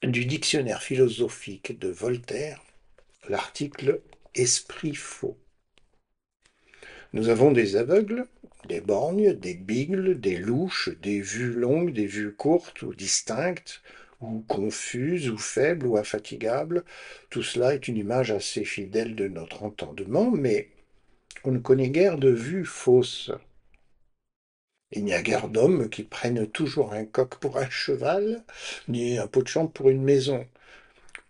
Du dictionnaire philosophique de Voltaire, l'article Esprit faux. Nous avons des aveugles, des borgnes, des bigles, des louches, des vues longues, des vues courtes ou distinctes, ou confuses, ou faibles, ou infatigables. Tout cela est une image assez fidèle de notre entendement, mais on ne connaît guère de vues fausses. Il n'y a guère d'hommes qui prennent toujours un coq pour un cheval, ni un pot de chambre pour une maison.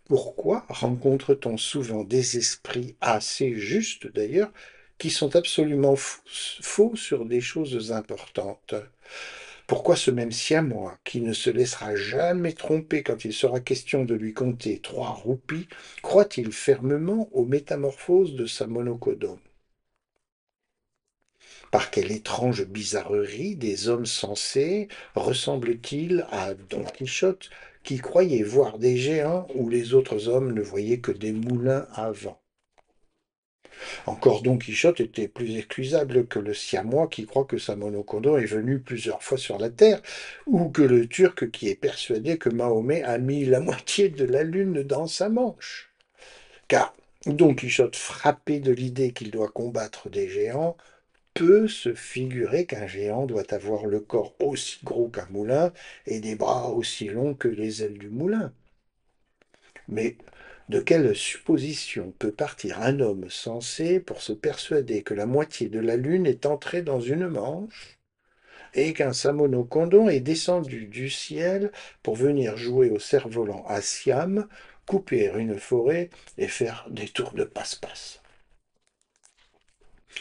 Pourquoi rencontre-t-on souvent des esprits assez justes d'ailleurs, qui sont absolument faux sur des choses importantes? Pourquoi ce même siamois, qui ne se laissera jamais tromper quand il sera question de lui compter 3 roupies, croit-il fermement aux métamorphoses de sa monocodone? Par quelle étrange bizarrerie des hommes sensés ressemblent-ils à Don Quichotte, qui croyait voir des géants où les autres hommes ne voyaient que des moulins à vent? Encore Don Quichotte était plus excusable que le siamois qui croit que sa monocondo est venue plusieurs fois sur la terre, ou que le turc qui est persuadé que Mahomet a mis la moitié de la lune dans sa manche. Car Don Quichotte, frappé de l'idée qu'il doit combattre des géants, peut se figurer qu'un géant doit avoir le corps aussi gros qu'un moulin et des bras aussi longs que les ailes du moulin. Mais de quelle supposition peut partir un homme sensé pour se persuader que la moitié de la lune est entrée dans une manche et qu'un Samono-Condon est descendu du ciel pour venir jouer au cerf-volant à Siam, couper une forêt et faire des tours de passe-passe?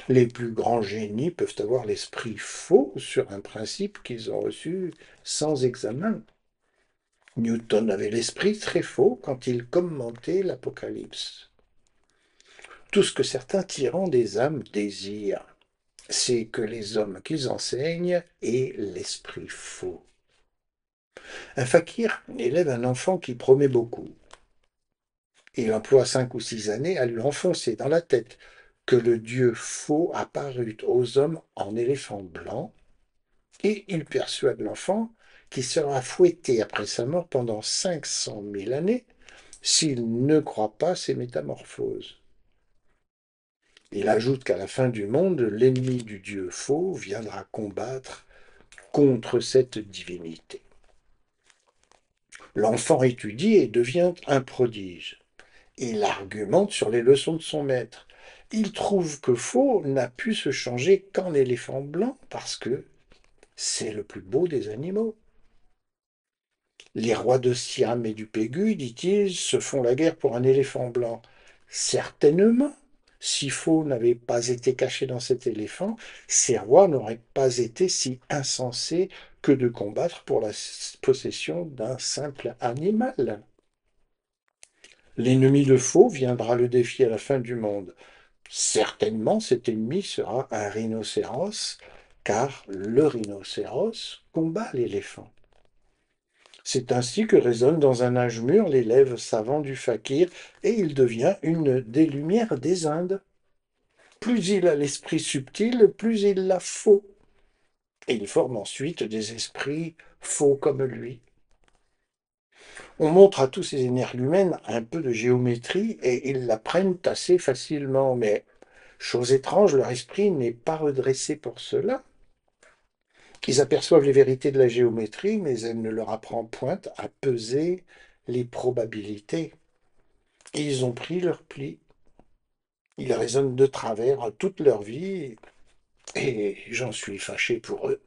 Les plus grands génies peuvent avoir l'esprit faux sur un principe qu'ils ont reçu sans examen. Newton avait l'esprit très faux quand il commentait l'Apocalypse. Tout ce que certains tyrans des âmes désirent, c'est que les hommes qu'ils enseignent aient l'esprit faux. Un fakir élève un enfant qui promet beaucoup. Il emploie 5 ou 6 années à lui enfoncer dans la tête que le dieu faux apparut aux hommes en éléphant blanc, et il persuade l'enfant qu'il sera fouetté après sa mort pendant 500 000 années s'il ne croit pas ces métamorphoses. Il ajoute qu'à la fin du monde, l'ennemi du Dieu faux viendra combattre contre cette divinité. L'enfant étudie et devient un prodige. Il argumente sur les leçons de son maître. Il trouve que Faux n'a pu se changer qu'en éléphant blanc parce que c'est le plus beau des animaux. Les rois de Siam et du Pégu, dit-il, se font la guerre pour un éléphant blanc. Certainement, si Faux n'avait pas été caché dans cet éléphant, ces rois n'auraient pas été si insensés que de combattre pour la possession d'un simple animal. L'ennemi de Faux viendra le défier à la fin du monde. Certainement, cet ennemi sera un rhinocéros, car le rhinocéros combat l'éléphant. C'est ainsi que résonne dans un âge mûr l'élève savant du fakir, et il devient une des lumières des Indes. Plus il a l'esprit subtil, plus il l'a faux, et il forme ensuite des esprits faux comme lui. On montre à tous ces énergumènes un peu de géométrie, et ils l'apprennent assez facilement, mais, chose étrange, leur esprit n'est pas redressé pour cela. Ils aperçoivent les vérités de la géométrie, mais elle ne leur apprend point à peser les probabilités. Ils ont pris leur pli. Ils raisonnent de travers toute leur vie et j'en suis fâché pour eux.